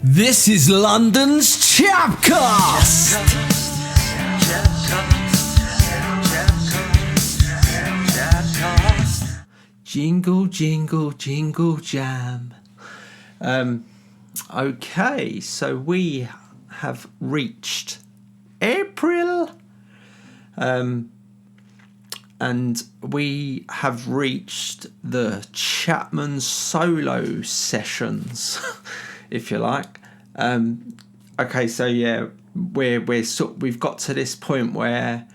This is London's CHAP CAST. Jingle, jingle, jingle jam. Okay, so we have reached April. And we have reached the Chapman solo sessions, if you like. Okay, so yeah, we've got to this point where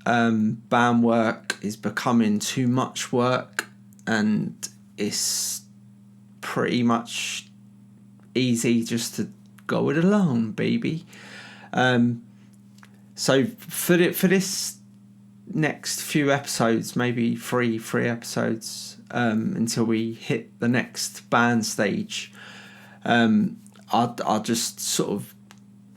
band work is becoming too much work, and it's pretty much easy just to go it alone, baby. So for this next few episodes, maybe three episodes, until we hit the next band stage, I'll just sort of,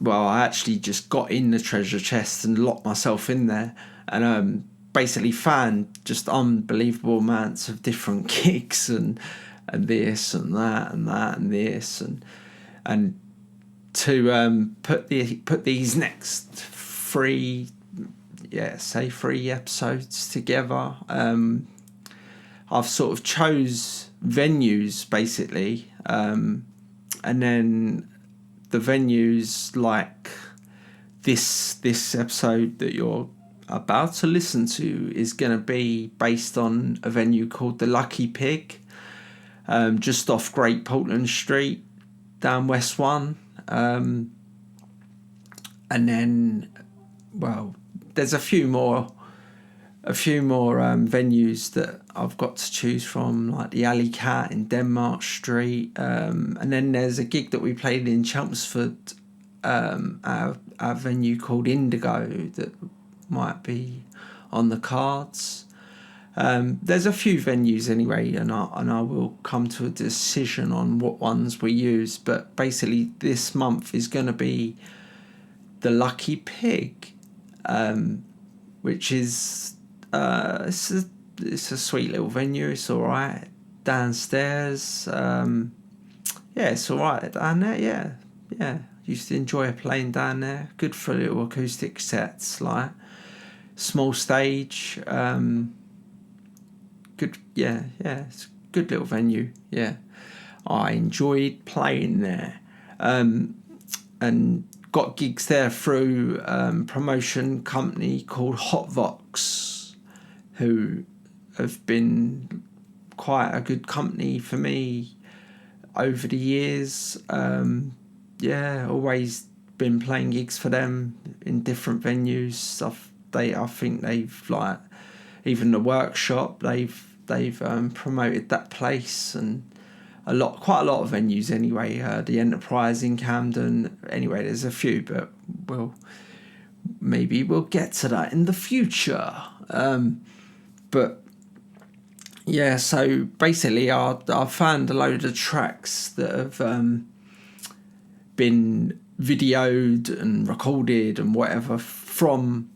I actually just got in the treasure chest and locked myself in there, and basically found just unbelievable amounts of different gigs and this and that and that and this and to put these next three episodes together. I've sort of chose venues basically, and then the venues like this episode that you're about to listen to is going to be based on a venue called the Lucky Pig, just off Great Portland Street down West 1, and then there's a few more venues that I've got to choose from, like the Alley Cat in Denmark Street, and then there's a gig that we played in Chelmsford, our venue called Indigo, that might be on the cards. There's a few venues anyway, and I will come to a decision on what ones we use. But basically, this month is going to be the Lucky Pig, which is it's a sweet little venue. It's all right downstairs. It's all right down there. Yeah. Used to enjoy playing down there. Good for little acoustic sets, like small stage. Good. Yeah. It's a good little venue. Yeah, I enjoyed playing there, and got gigs there through promotion company called HOTVOX, who have been quite a good company for me over the years. Always been playing gigs for them in different venues. I think they've, like, even the workshop, they've promoted that place, and quite a lot of venues anyway. The Enterprise in Camden. Anyway, there's a few, but maybe we'll get to that in the future. So basically, I found a load of tracks that have been videoed and recorded and whatever from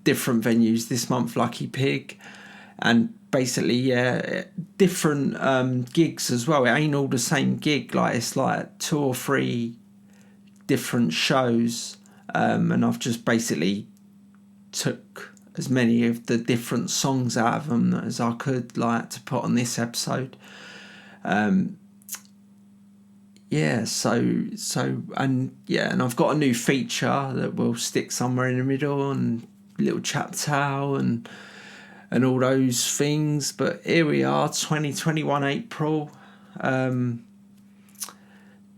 different venues this month, Lucky Pig, and basically different gigs as well. It ain't all the same gig, like it's like 2 or 3 different shows, and I've just basically took as many of the different songs out of them as I could, like, to put on this episode. And I've got a new feature that will stick somewhere in the middle, and little CHAP TALE and all those things. But here we are, 2021 April.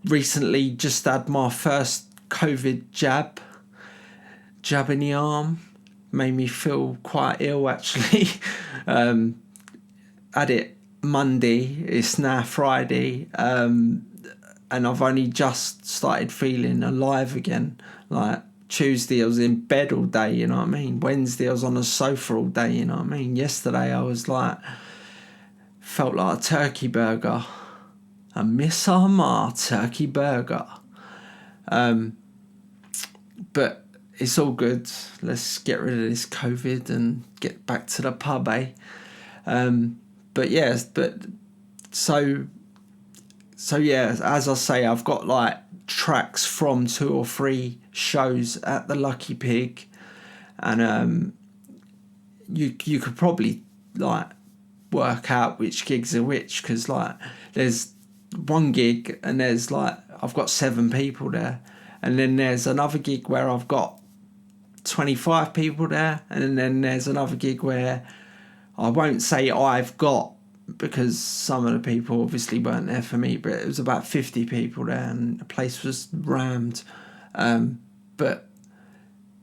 Recently just had my first COVID jab in the arm. Made me feel quite ill, actually. Had it Monday, it's now Friday, and I've only just started feeling alive again. Like Tuesday I was in bed all day, you know what I mean? Wednesday I was on the sofa all day, you know what I mean? Yesterday I was felt like a turkey burger. A Miss Armagh turkey burger. But it's all good. Let's get rid of this COVID and get back to the pub, eh? So So yeah, as I say, I've got like tracks from 2 or 3 shows at the Lucky Pig, and you could probably like work out which gigs are which, because like there's one gig and there's like I've got 7 people there, and then there's another gig where I've got 25 people there, and then there's another gig where I won't say I've got, because some of the people obviously weren't there for me, but it was about 50 people there and the place was rammed. But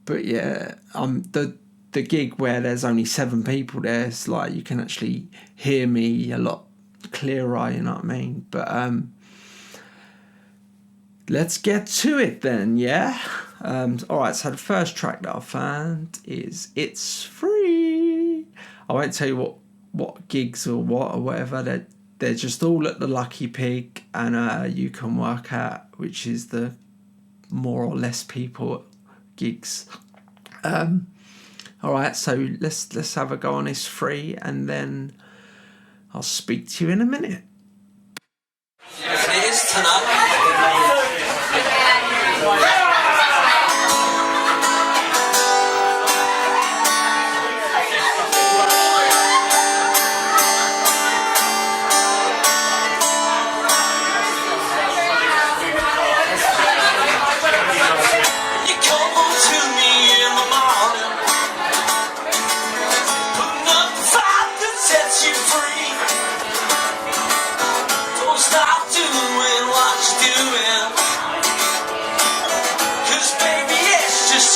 yeah, the gig where there's only 7 people there, it's like you can actually hear me a lot clearer, you know what I mean? But let's get to it then, yeah? Alright, so the first track that I found is It's Free. I won't tell you what gigs or whatever, they're just all at the Lucky Pig, and you can work out which is the more or less people gigs. Alright, so let's have a go on It's Free, and then I'll speak to you in a minute. Yes, it is tonight.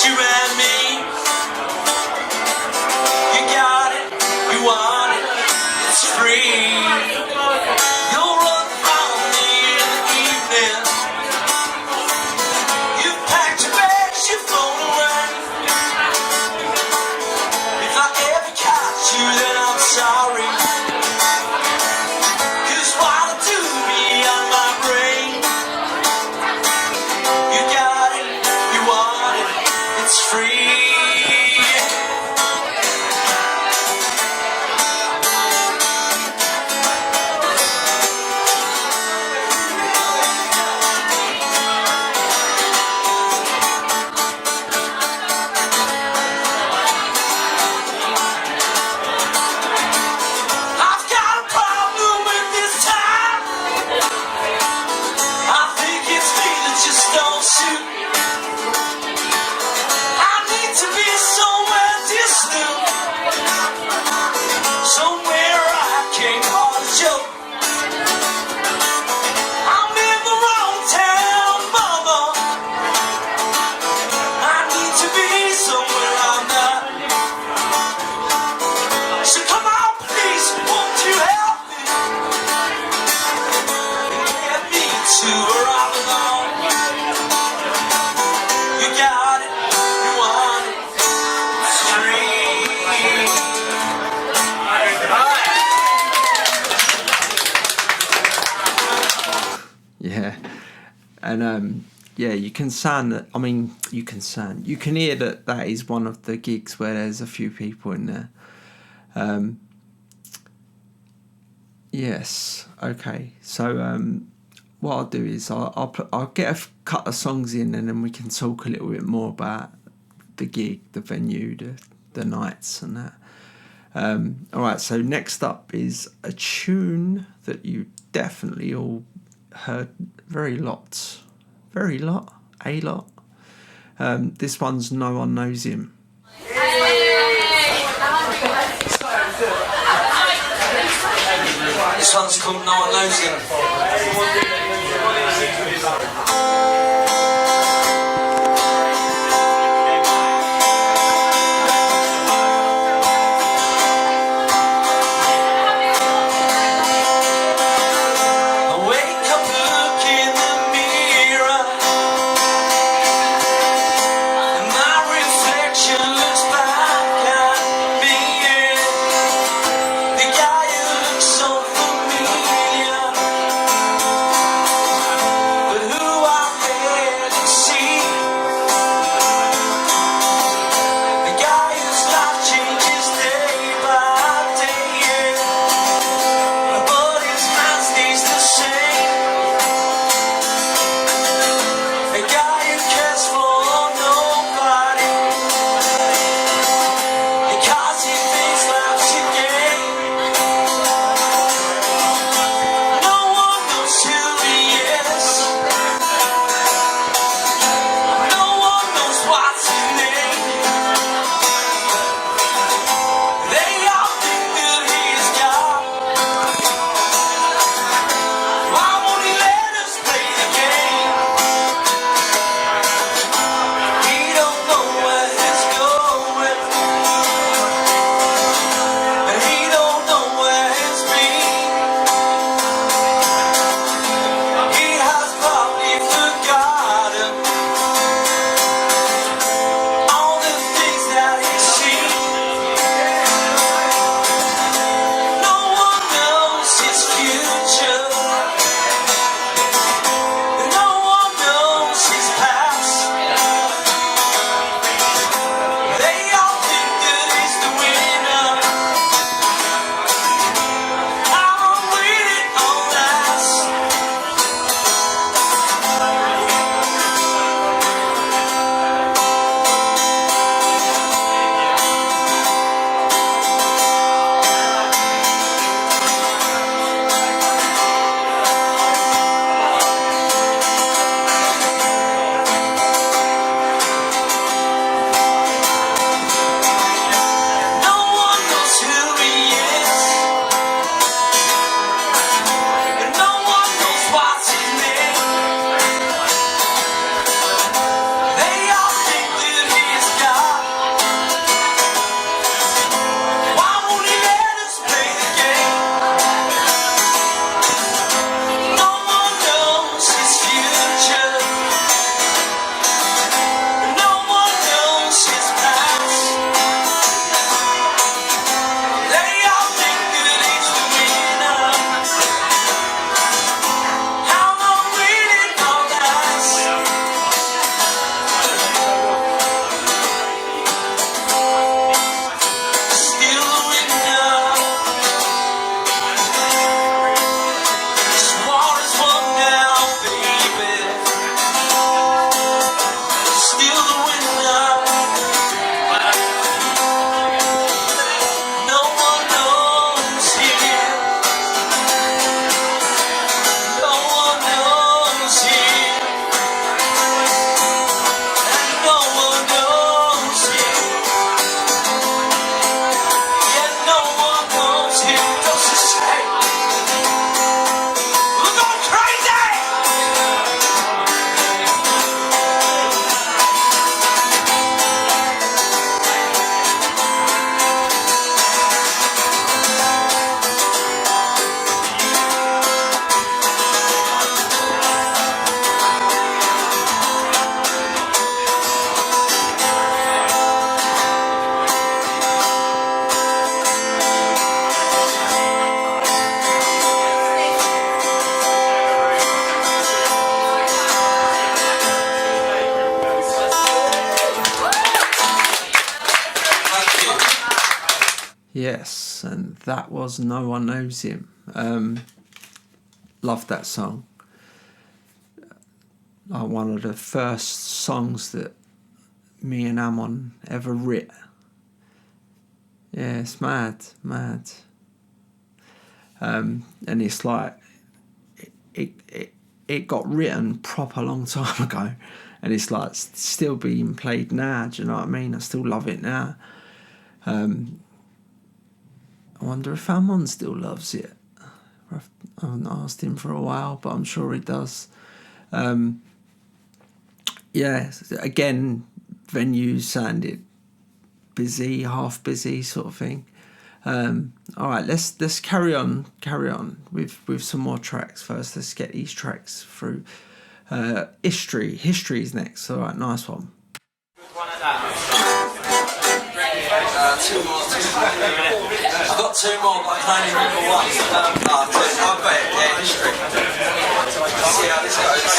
You and me, you got it, you want it, it's free. You'll run from me in the evening. You've packed your bags, you've flown away. If I ever catch you, then I'm sorry. 'Cause what'll do me on my brain? You got it, you want it, it's free. I've got a problem with this time. I think it's me that just don't suit. I need to be somewhere distant, somewhere I can't hardly joke. I'm in the wrong town, mama. I need to be somewhere I'm not. So come on, please, won't you help me? Get me to where I belong. You got it, you want it, it's free. Yeah, and yeah, you can hear that is one of the gigs where there's a few people in there. Yes, okay. So what I'll do is I'll get a couple of songs in, and then we can talk a little bit more about the gig, the venue, the nights, and that. All right. So next up is a tune that you definitely all heard a lot. This one's No One Knows Him. This one's called No One Knows Him. I wake up, look in the mirror, and my reflection looks back at me. The guy who looks so familiar. Yes, and that was No One Knows Him. Loved that song. Like one of the first songs that me and Amon ever writ. Yeah, it's mad. And it's like it got written proper long time ago, and it's like still being played now. Do you know what I mean? I still love it now. I wonder if Amon still loves it. I haven't asked him for a while, but I'm sure he does. Yeah, again, venues sounded busy, half busy sort of thing. All right, let's carry on with some more tracks first. Let's get these tracks through. History's next. All right, nice one. Two more. I've got two more, but I can only remember one. I'll bet it. Yeah, history. Let's see how this goes.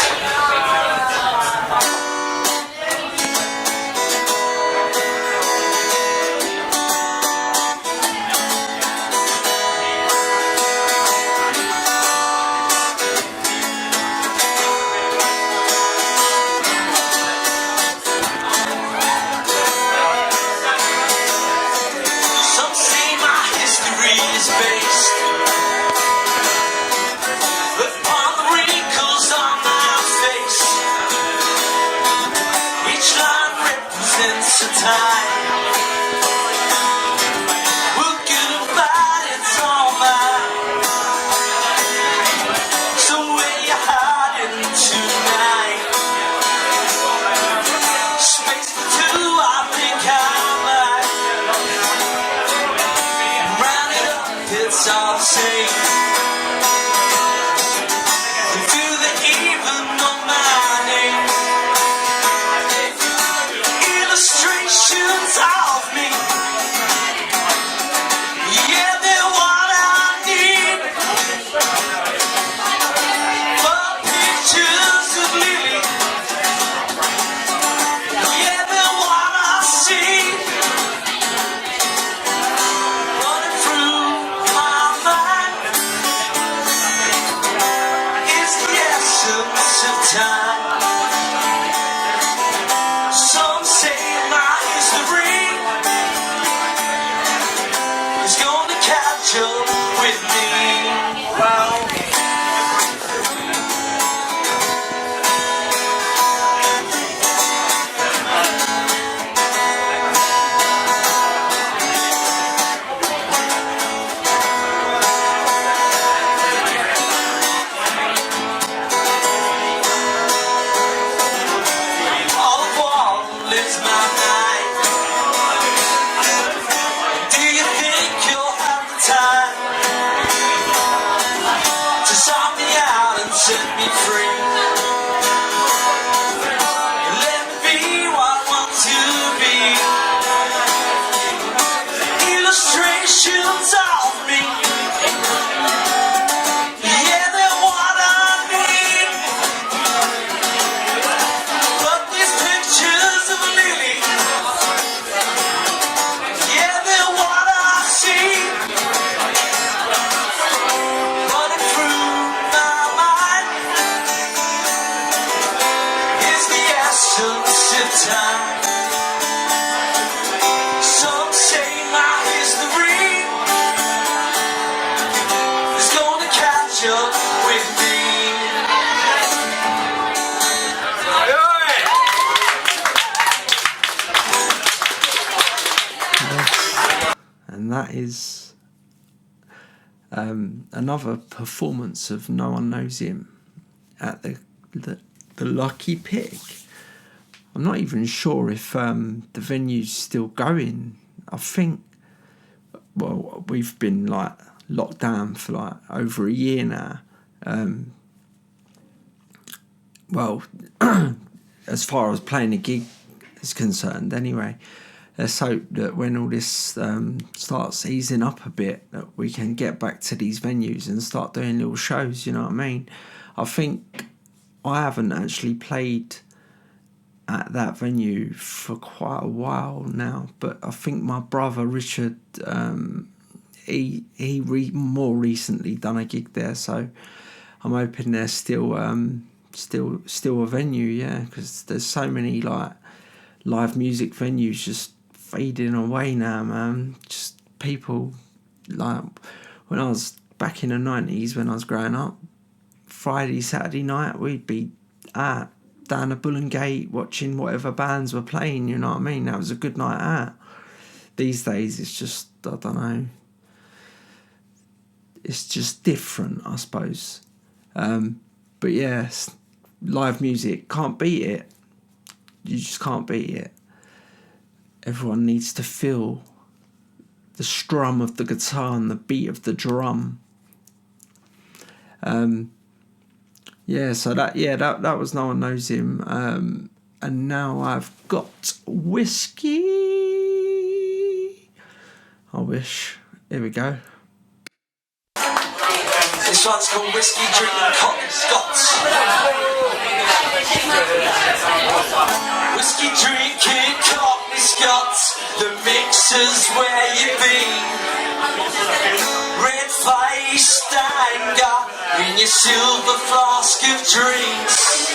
And that is another performance of No One Knows Him at the Lucky Pig. I'm not even sure if the venue's still going. I think, well, we've been like locked down for like over a year now. Well, as far as playing a gig is concerned, anyway. Let's hope that when all this starts easing up a bit, that we can get back to these venues and start doing little shows, you know what I mean? I think I haven't actually played at that venue for quite a while now. But I think my brother Richard, more recently done a gig there, so I'm hoping there's still a venue, yeah, because there's so many like live music venues just fading away now, man. Just people like when I was back in the 90s, when I was growing up, Friday, Saturday night, we'd be down at Bull and Gate watching whatever bands were playing, you know what I mean? That was a good night out. These days, it's just, I don't know, it's just different, I suppose. But yes, live music, can't beat it. You just can't beat it. Everyone needs to feel the strum of the guitar and the beat of the drum. So that was No One Knows Him. And now I've got whiskey. I wish. Here we go. This one's called Whiskey Drinking Cotton Scots. Whiskey drinking Cockney Scots, the mixers where you been. Red-faced anger in your silver flask of drinks.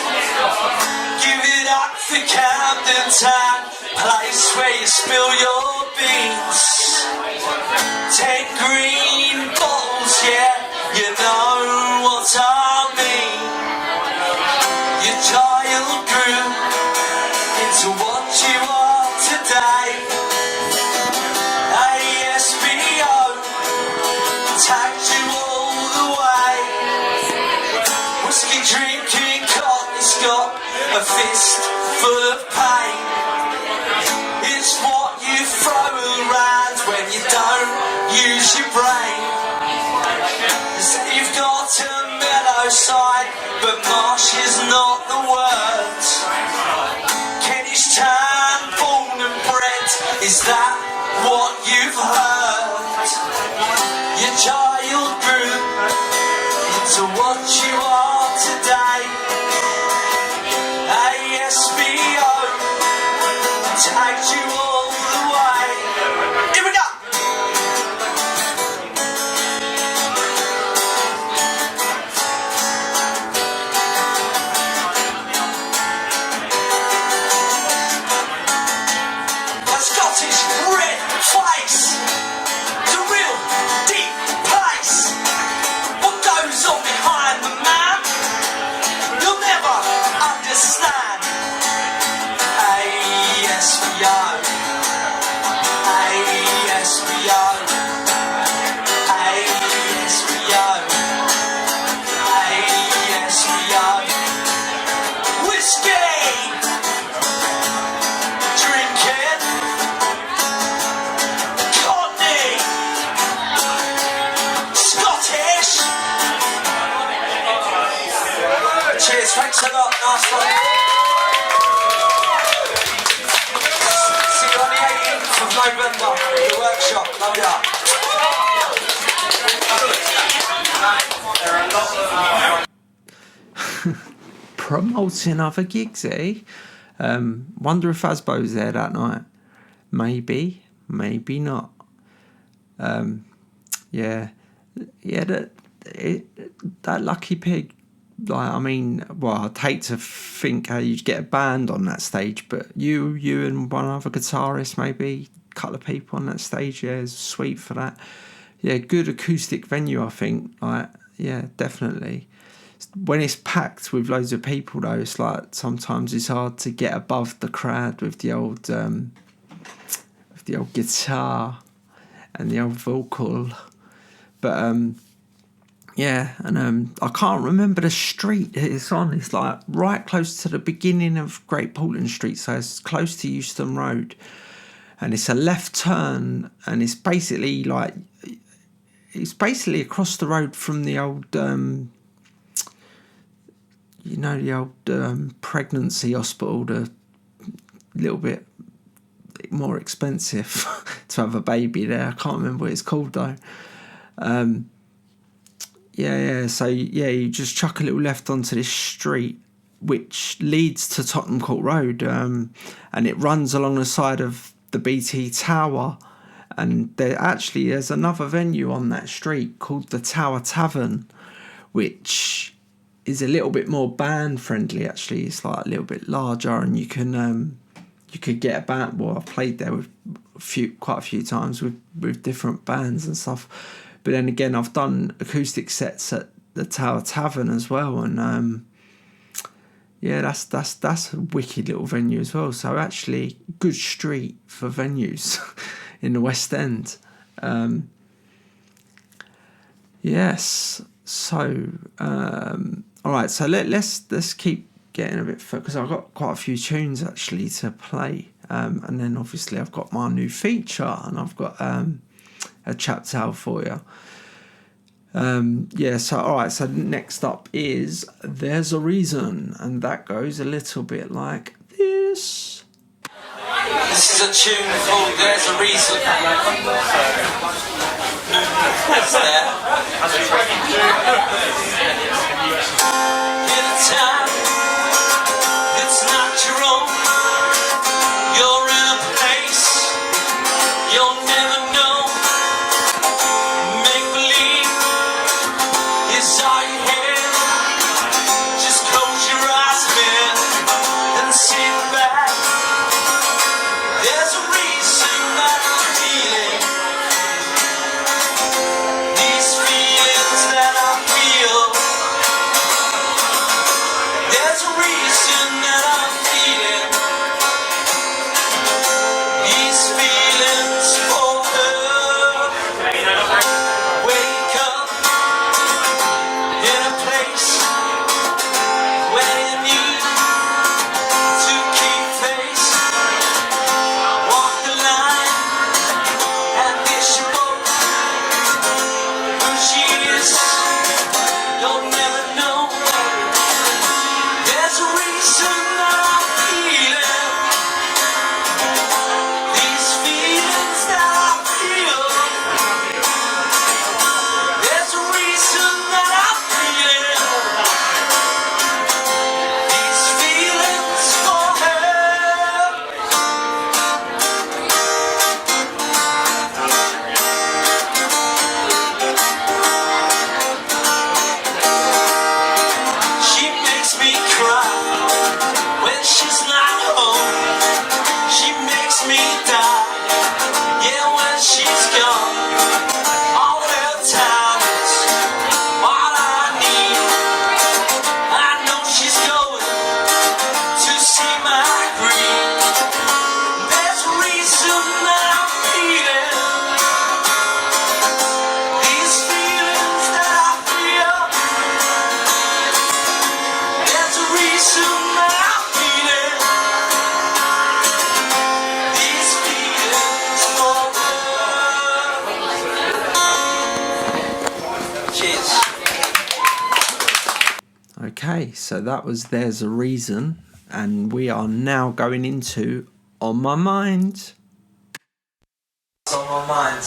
Give it up for Camden Town, place where you spill your beans. 10 green bottles, yeah, you know what I mean. Your child grew into what you are today. ASBO tagged you all the way. Whiskey drinking Cockney's got a fist full of pain. It's what you throw around when you don't use your brain. So you've got a mellow side, but marsh is not the word. Kentish town, born and bred, is that what you've heard? Your child grew into what you are today. ASBO tagged you all the way. Here we go! Scottish red face, the real deep place. What goes on behind the man, you'll never understand. ASBO, ASBO, ASBO, ASBO. Whiskey drinking Cockney Scottish. Cheers, thanks a lot, nice one. See you on the 18th of November at the workshop, love ya. Promoting other gigs, eh? Wonder if Asbo's there that night. Maybe, maybe not. That Lucky Pig. Like, I mean, well, I'd hate to think how you'd get a band on that stage, but you and one other guitarist, maybe a couple of people on that stage, yeah, is sweet for that. Yeah, good acoustic venue, I think. Like, yeah, definitely. When it's packed with loads of people, though, it's like sometimes it's hard to get above the crowd with the old guitar and the old vocal. But I can't remember the street it's on. It's like right close to the beginning of Great Portland Street, so it's close to Euston Road, and it's a left turn, and it's basically across the road from the old pregnancy hospital, the little bit more expensive to have a baby there. I can't remember what it's called though. So you just chuck a little left onto this street, which leads to Tottenham Court Road, and it runs along the side of the BT Tower. And there's another venue on that street called the Tower Tavern, which is a little bit more band friendly. Actually, it's like a little bit larger, and you could get a band. Well, I've played there with quite a few times with different bands and stuff. But then again, I've done acoustic sets at the Tower Tavern as well, and yeah, that's a wicked little venue as well. So actually, good street for venues in the West End. Yes. So all right. So let's keep getting a bit, because I've got quite a few tunes actually to play, and then obviously I've got my new feature, and I've got a CHAP TALE for you. Yeah, so alright, so next up is There's a Reason, and that goes a little bit like this. This is a tune called There's a Reason. That's there. In a time it's not your own, you're in a place you'll never know. Make believe is all you have. Just close your eyes, man, and sit back. There's a reason that I'm feeling these feelings that I feel. There's a reason that I'm feeling these feelings for her. Wake up in a place where you need to keep face. Walk the line and kiss your boat. Who she is, you'll never know. There's a reason that I'm feeling these feelings that I feel. There's a reason that I'm feeling these feelings for her. She makes me cry when she's not home. She makes me die, yeah, when she's gone. All her time is what I need. I know she's going to see my green. There's a reason that I'm feeling these feelings that I feel. There's a reason that I'm feeling these feelings for her. Cheers. Okay, so that was There's a Reason, and we are now going into On My Mind. It's on my mind.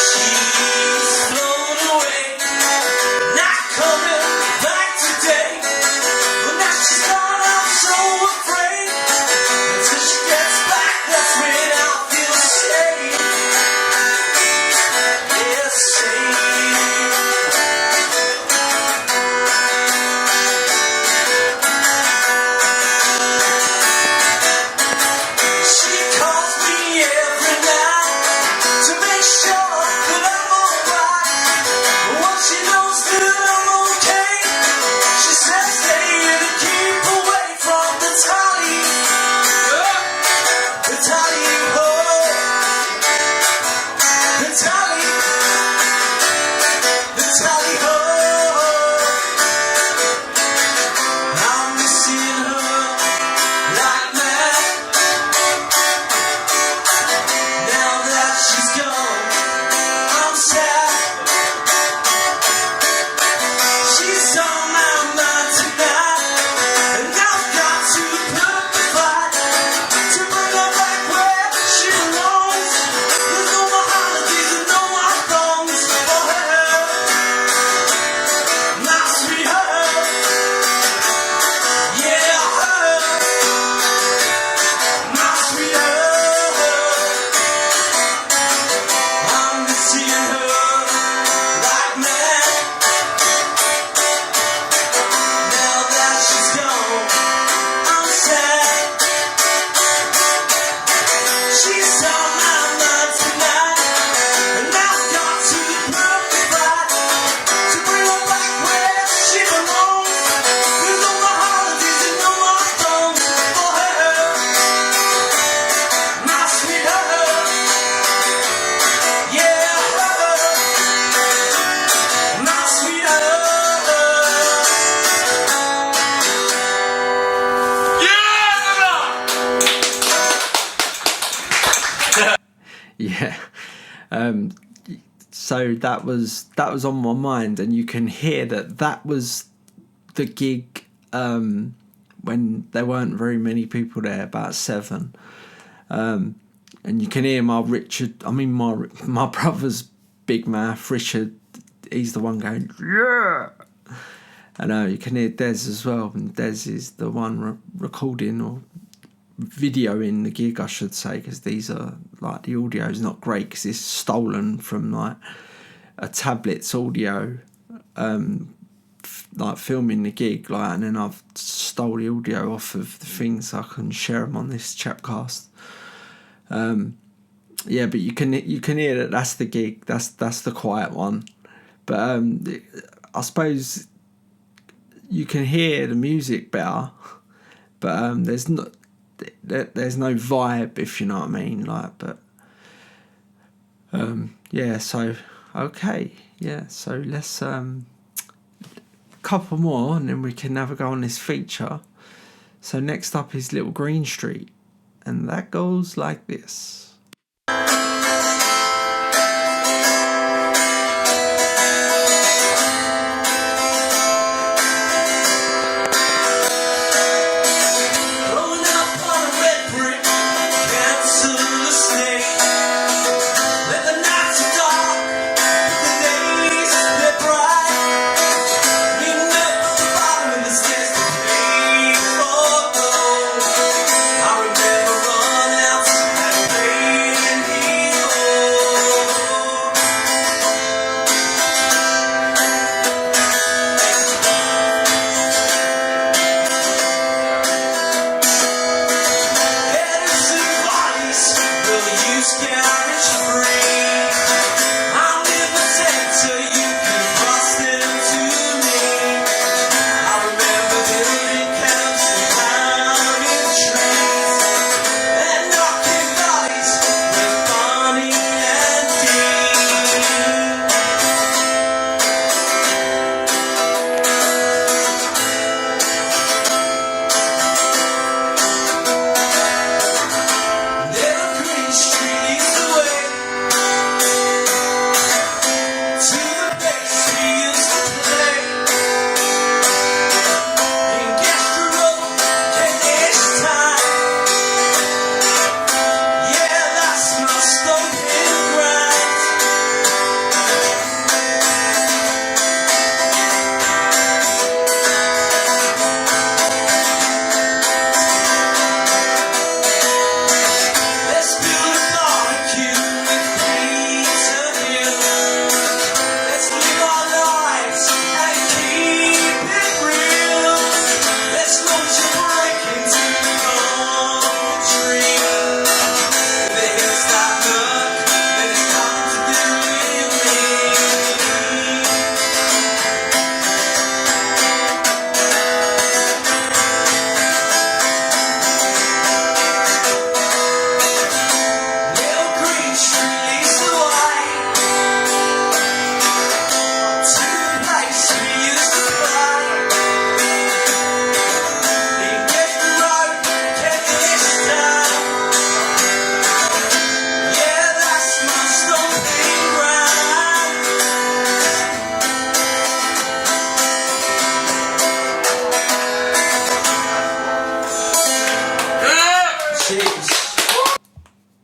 She's flown away, not coming back today. But now she's gone, I'm so afraid. Until she gets back, that's when I'll feel safe. Yes, Yeah. So that was on my mind, and you can hear that was the gig when there weren't very many people there, about 7. And you can hear my brother's big mouth, Richard. He's the one going, yeah. And you can hear Des as well, and Des is the one recording or videoing the gig, I should say, because these are like, the audio is not great because it's stolen from like a tablet's audio, like filming the gig, like, and then I've stole the audio off of the things so I can share them on this CHAP CAST. Yeah, but you can hear that that's the gig, that's the quiet one. But I suppose you can hear the music better, but there's no vibe, if you know what I mean. Like, but yeah. So okay, yeah. So let's couple more, and then we can have a go on this feature. So next up is Little Green Street, and that goes like this.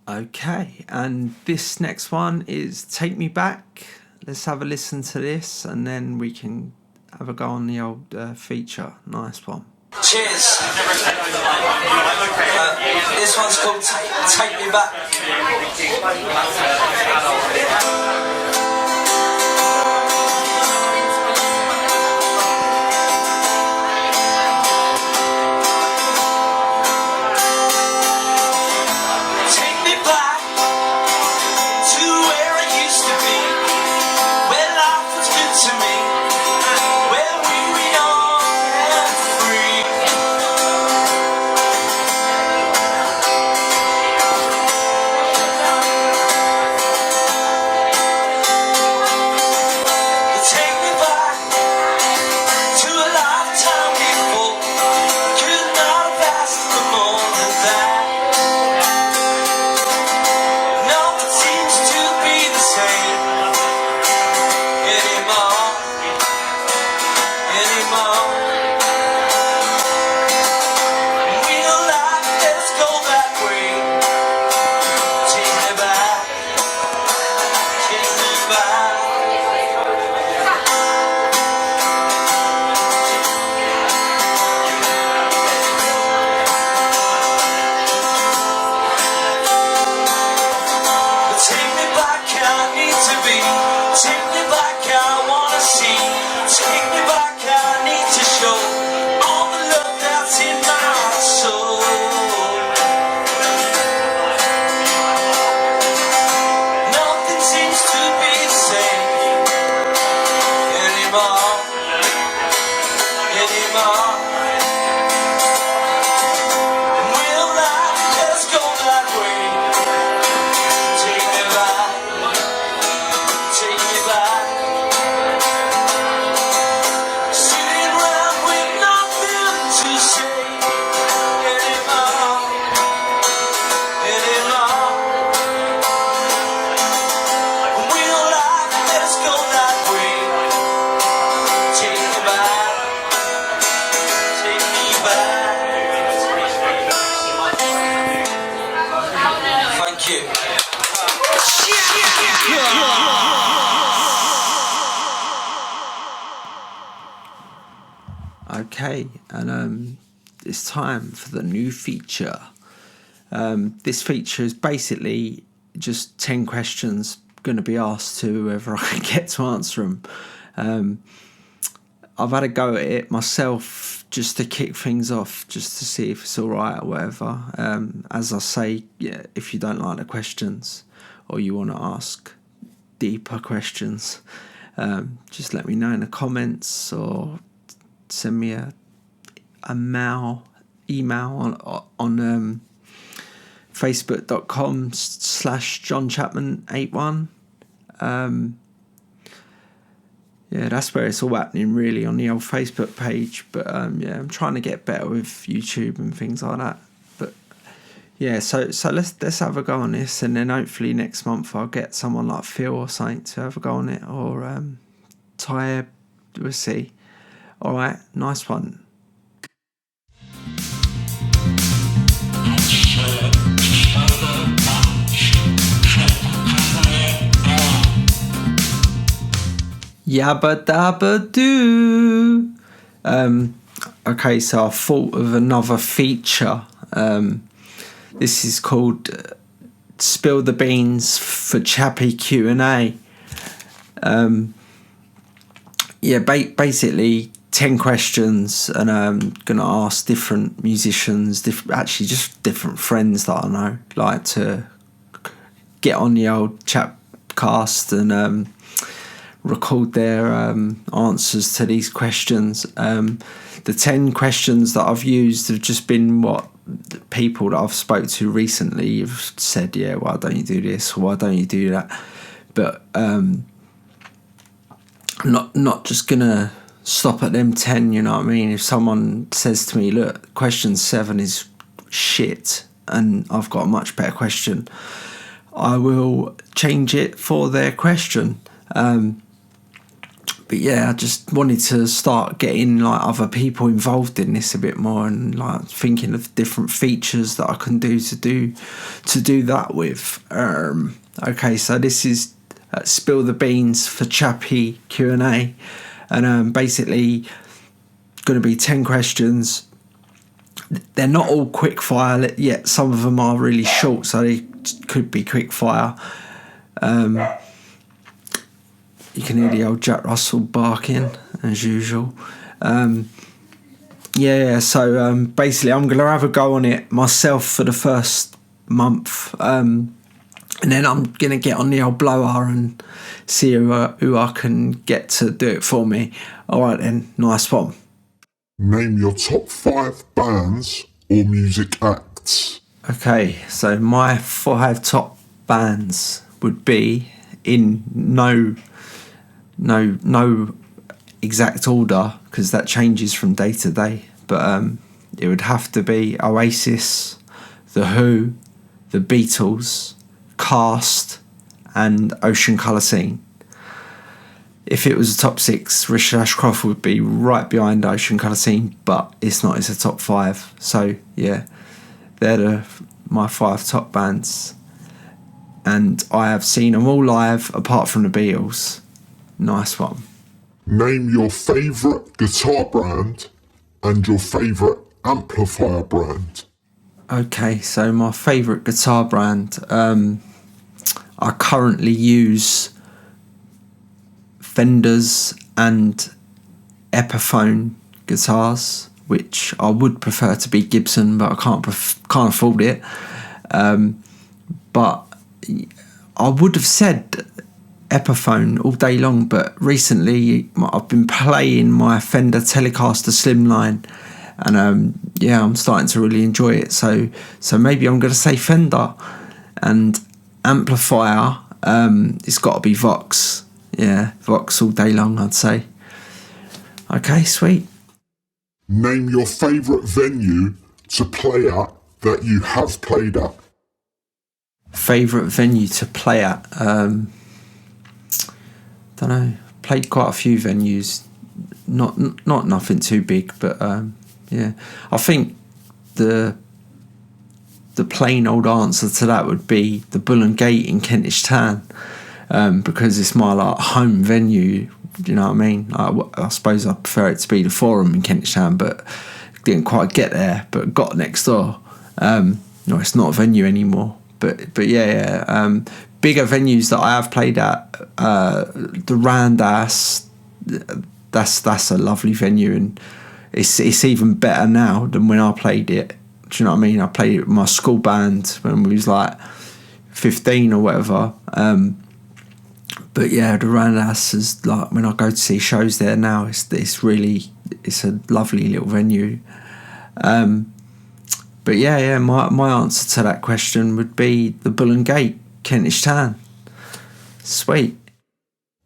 Okay, and this next one is Take Me Back. Let's have a listen to this, and then we can have a go on the old feature. Nice one. Cheers. This one's called Take Me Back. Thank you. Okay, and it's time for the new feature. This feature is basically just 10 questions going to be asked to whoever I can get to answer them. I've had a go at it myself just to kick things off, just to see if it's all right or whatever. As I say, yeah, if you don't like the questions or you want to ask deeper questions, just let me know in the comments or send me a email on facebook.com/JohnChapman81. Yeah, that's where it's all happening really, on the old Facebook page. But yeah, I'm trying to get better with YouTube and things like that. But yeah, so let's have a go on this, and then hopefully next month I'll get someone like Phil or something to have a go on it, or Ty. We'll see. All right, nice one. Yabba dabba doo. Okay, so I thought of another feature. This is called Spill the Beans for Chappy Q and A. Yeah, basically 10 questions, and I'm going to ask different musicians, actually just different friends that I know, like to get on the old CHAP CAST and record their answers to these questions. The 10 questions that I've used have just been what people that I've spoke to recently have said, yeah, why don't you do this, or why don't you do that? But I'm not just gonna stop at them 10, you know what I mean? If someone says to me, look, question 7 is shit and I've got a much better question, I will change it for their question. But yeah, I just wanted to start getting like other people involved in this a bit more, and like thinking of different features that I can do to do that with. Okay, so this is Spill the Beans for Chappy Q and A, and basically going to be 10 questions. They're not all quick fire yet. Some of them are really short, so they could be quick fire. You can hear the old Jack Russell barking as usual. So basically I'm going to have a go on it myself for the first month. And then I'm going to get on the old blower and see who I can get to do it for me. All right then, nice one. Name your top 5 bands or music acts. Okay, so my 5 top bands would be in no exact order, because that changes from day to day, but it would have to be Oasis, The Who, The Beatles, Cast and Ocean Colour Scene. If it was a top 6, Richard Ashcroft would be right behind Ocean Colour Scene, but it's not, it's a top 5. So yeah, they're my 5 top bands, and I have seen them all live apart from the Beatles. Nice one. Name your favourite guitar brand and your favourite amplifier brand. Okay, so my favourite guitar brand, I currently use Fenders and Epiphone guitars, which I would prefer to be Gibson, but I can't afford it. But I would have said Epiphone all day long, but recently I've been playing my Fender Telecaster Slimline, and I'm starting to really enjoy it. So maybe I'm going to say Fender. And amplifier, it's got to be Vox. Yeah, Vox all day long, I'd say. Okay, sweet. Name your favourite venue to play at that you have played at. Favourite venue to play at? Don't know. Played quite a few venues. Not nothing too big, but yeah. I think the the plain old answer to that would be the Bull and Gate in Kentish Town, because it's my like home venue. Do you know what I mean? I suppose I prefer it to be the Forum in Kentish Town, but didn't quite get there. But got next door. No, it's not a venue anymore. But yeah. Bigger venues that I have played at, the Randas. That's a lovely venue, and it's even better now than when I played it. Do you know what I mean? I played it with my school band when we was like 15 or whatever. But yeah, the Randas is like, when I go to see shows there now, it's a lovely little venue. But yeah, my answer to that question would be the Bull and Gate, Kentish Town. Sweet.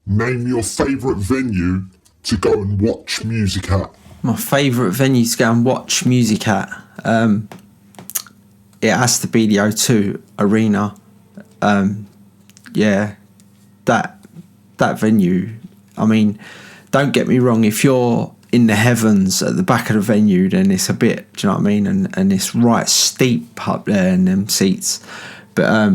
Name your favourite venue to go and watch music at. My favourite venue to go and watch music at, it has to be the O2 Arena. Yeah, that venue. I mean, don't get me wrong, if you're in the heavens at the back of the venue, then it's a bit, do you know what I mean? And it's right steep up there in them seats. But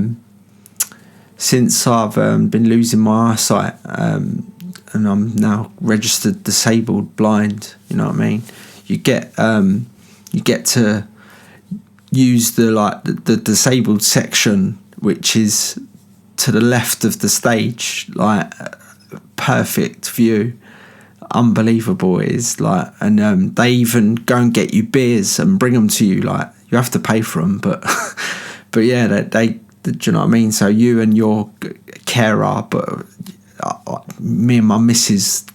since I've been losing my eyesight, and I'm now registered disabled blind, you know what I mean? You get to use the disabled section, which is to the left of the stage, like perfect view. Unbelievable it is, like, and they even go and get you beers and bring them to you. Like, you have to pay for them, but yeah, they do you know what I mean? So you and your carer, but me and my missus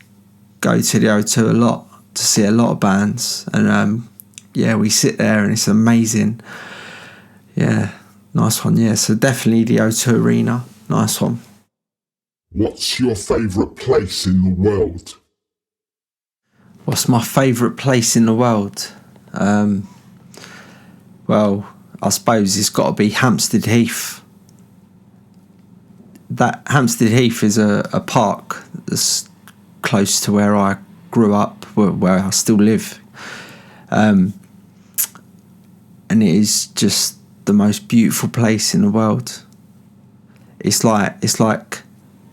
go to the O2 a lot to see a lot of bands, and yeah, we sit there and it's amazing. Yeah, nice one. Yeah, so definitely the O2 Arena. Nice one. What's your favourite place in the world? What's my favourite place in the world? Well, I suppose it's got to be Hampstead Heath. That Hampstead Heath is a park that's close to where I grew up, where I still live. And it is just the most beautiful place in the world. It's like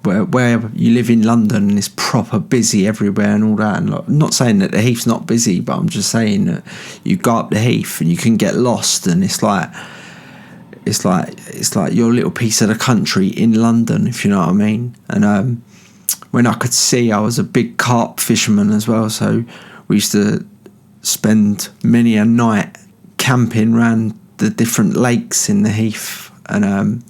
where you live in London and it's proper busy everywhere and all that. And I'm not saying that the Heath's not busy, but I'm just saying that you go up the Heath and you can get lost, and it's like your little piece of the country in London, if you know what I mean. And when I could see, I was a big carp fisherman as well, so we used to spend many a night camping around the different lakes in the Heath, and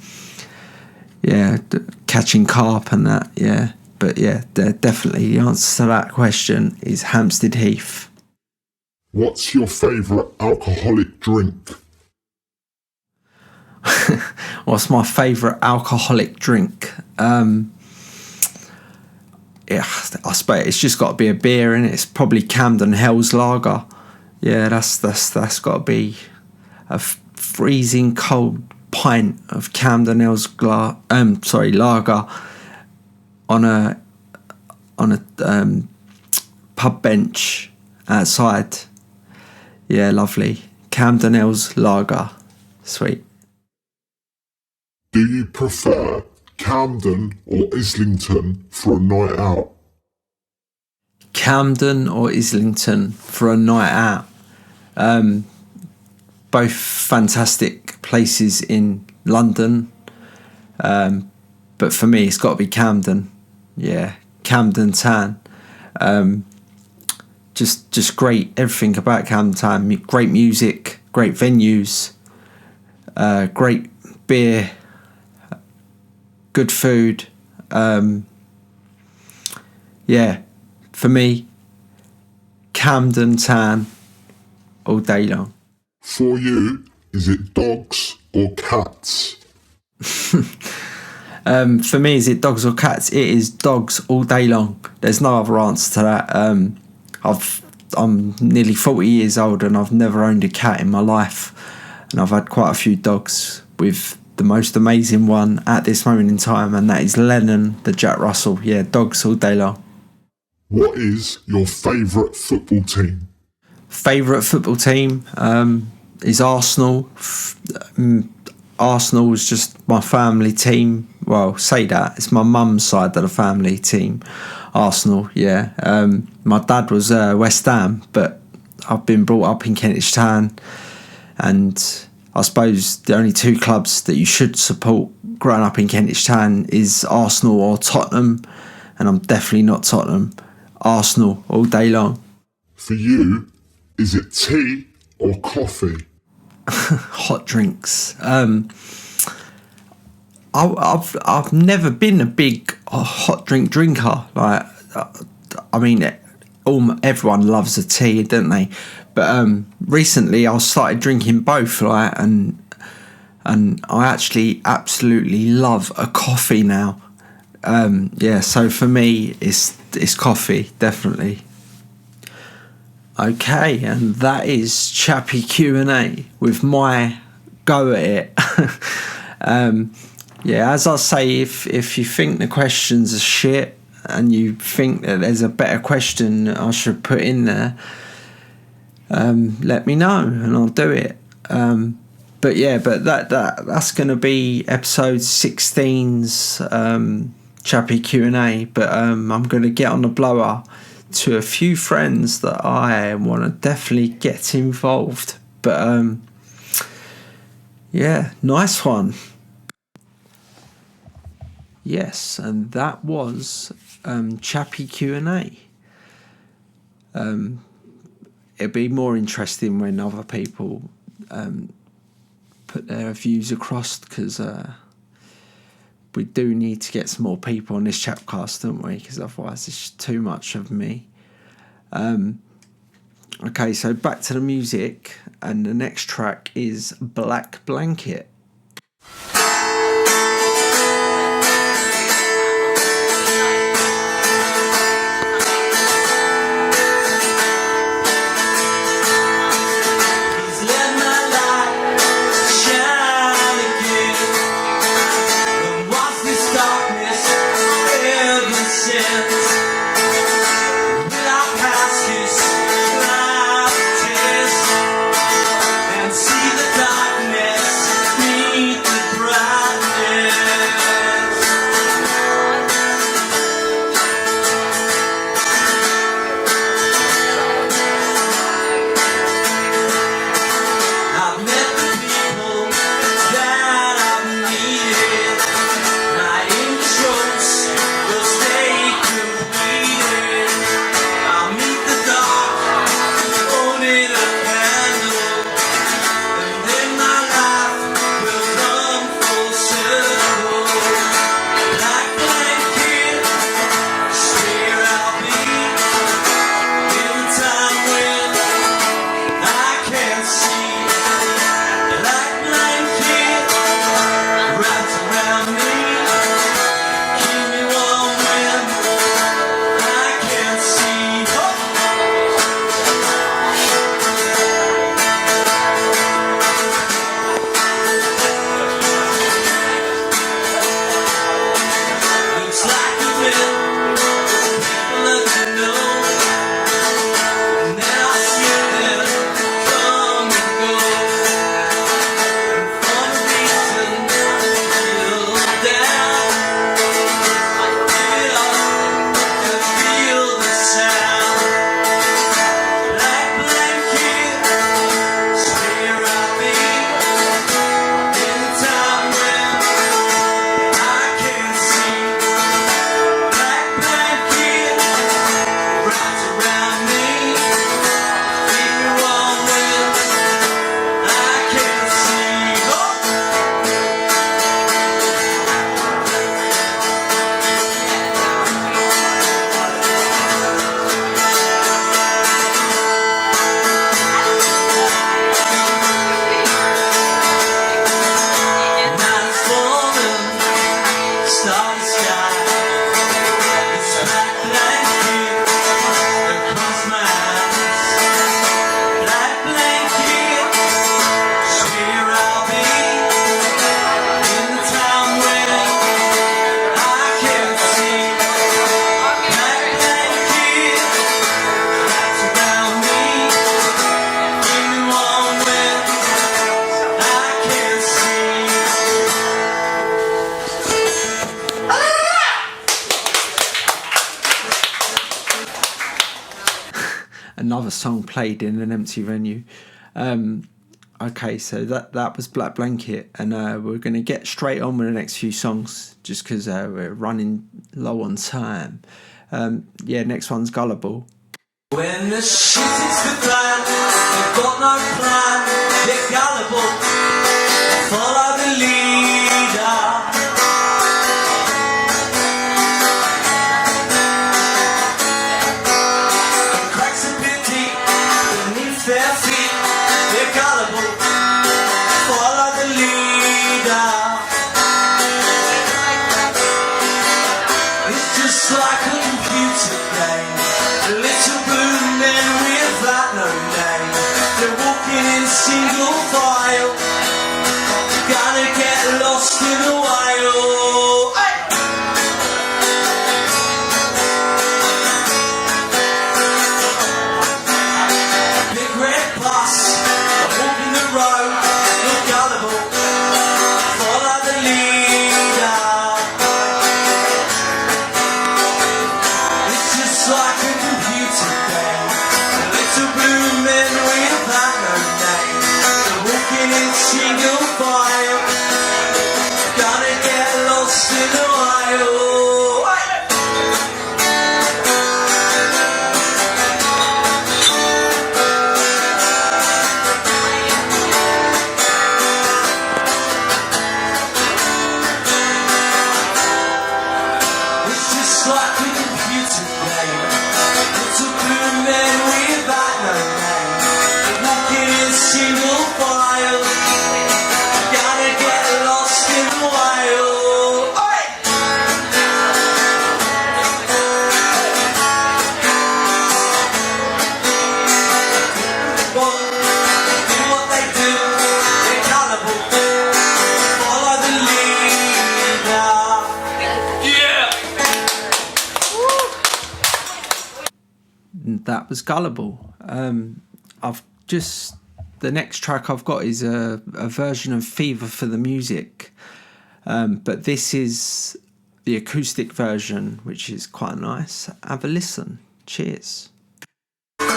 yeah, catching carp and that, yeah. But yeah, definitely the answer to that question is Hampstead Heath. What's your favourite alcoholic drink? What's my favourite alcoholic drink? Yeah, I suppose it's just got to be a beer, and it's probably Camden Hell's Lager. Yeah, that's got to be a freezing cold pint of Camden Hell's lager on a pub bench outside. Yeah, lovely. Camden Hell's Lager, sweet. Do you prefer Camden or Islington for a night out? Camden or Islington for a night out? Both fantastic places in London, but for me it's got to be Camden. Yeah, Camden Town. Just great, everything about Camden Town. Great music, great venues, great beer, good food. Yeah, for me, Camden Town all day long. For you, is it dogs or cats? For me, is it dogs or cats? It is dogs all day long. There's no other answer to that. I'm nearly 40 years old and I've never owned a cat in my life, and I've had quite a few dogs, with the most amazing one at this moment in time, and that is Lennon, the Jack Russell. Yeah, dogs all day long. What is your favourite football team? Favourite football team? is Arsenal. Arsenal is just my family team. Well, say that, it's my mum's side of the family team. Arsenal, yeah. My dad was West Ham, but I've been brought up in Kentish Town, and I suppose the only two clubs that you should support growing up in Kentish Town is Arsenal or Tottenham, and I'm definitely not Tottenham. Arsenal all day long. For you, is it tea or coffee? Hot drinks. I've never been a big hot drink drinker. Like, I mean, everyone loves a tea, don't they? But recently I started drinking both, like, and I actually absolutely love a coffee now. Yeah, so for me, it's coffee, definitely. Okay, and that is Chappy Q and A with my go at it. Yeah, as I say, if you think the questions are shit and you think that there's a better question that I should put in there, let me know and I'll do it. But yeah, but that's going to be episode 16's Chappy Q and A. But I'm going to get on the blower to a few friends that I want to definitely get involved. But yeah, nice one. Yes, and that was Chappy Q and A. It'd be more interesting when other people put their views across, because we do need to get some more people on this CHAP cast, don't we? Because otherwise it's too much of me. Okay, so back to the music, and the next track is Black Blanket. See the darkness another song played in an empty venue. Okay, so that was Black Blanket, and we're going to get straight on with the next few songs just because we're running low on time. Next one's Gullible. When the shit hits the fan, they've got no plan, they're gullible, follow the leader. The cracks a bit deep beneath their feet, they're gullible, follow the leader. It's just like a computer game, a little blue men without no name. They're walking in single file, gonna get lost in a while. Hey! Big red bus, walking the road, they're gullible, follow the leader. It's just like a computer game, a little blue men without no name. They're walking in single file, gonna get lost in a while. It's just like a computer game, little blue men without no name. They're walking in single file, gonna get lost in a while. Oi! Well, do what they do, they're gullible, follow the leader. Yeah! That was Gullible. The next track I've got is a version of Fever for the Music, but this is the acoustic version, which is quite nice. Have a listen. Cheers. I've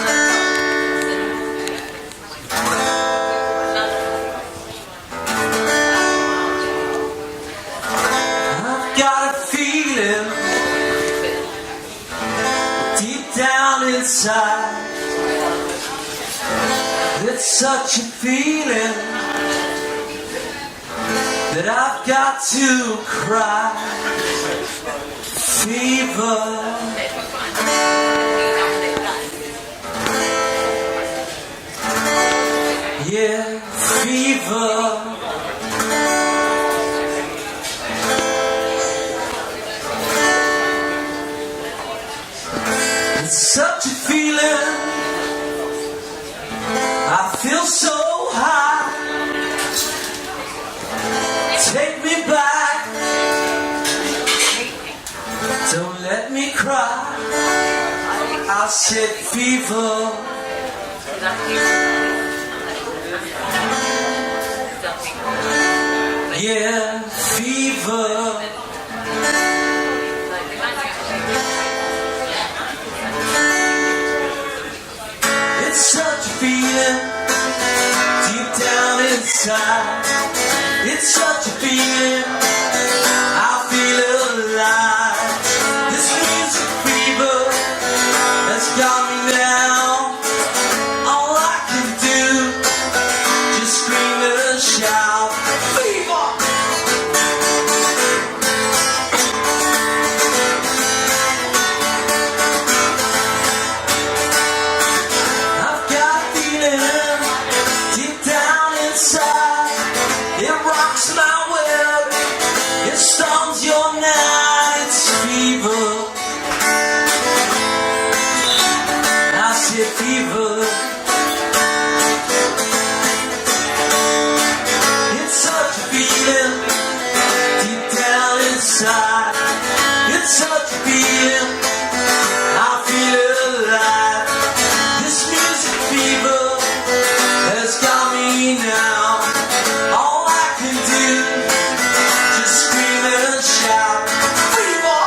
got a feeling deep down inside. It's such a feeling that I've got to cry. Fever. Yeah, fever. It's such a feeling, I feel so high. Take me back, don't let me cry. I said fever. Yeah, fever. It's such a feeling deep down inside. It's such a feeling I feel alive. This music fever has got me now. All I can do, just scream and shout, fever! I've got a feeling deep down inside. It rocks my world, it storms your night. It's fever. I said fever. It's such a feeling deep down inside. It's such a feeling I feel alive. This music fever has got me now. All I can do, just scream and shout, fever!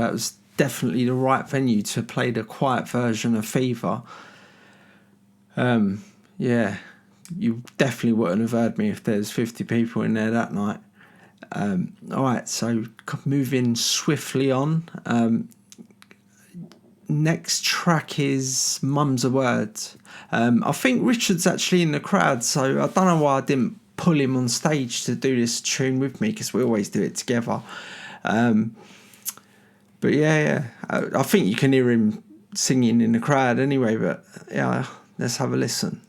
that was definitely the right venue to play the quiet version of Fever. Yeah, you definitely wouldn't have heard me if there's 50 people in there that night. Alright, so moving swiftly on. Next track is Mum's a Word. I think Richard's actually in the crowd, so I don't know why I didn't pull him on stage to do this tune with me, because we always do it together. But yeah, I think you can hear him singing in the crowd anyway, but yeah, let's have a listen.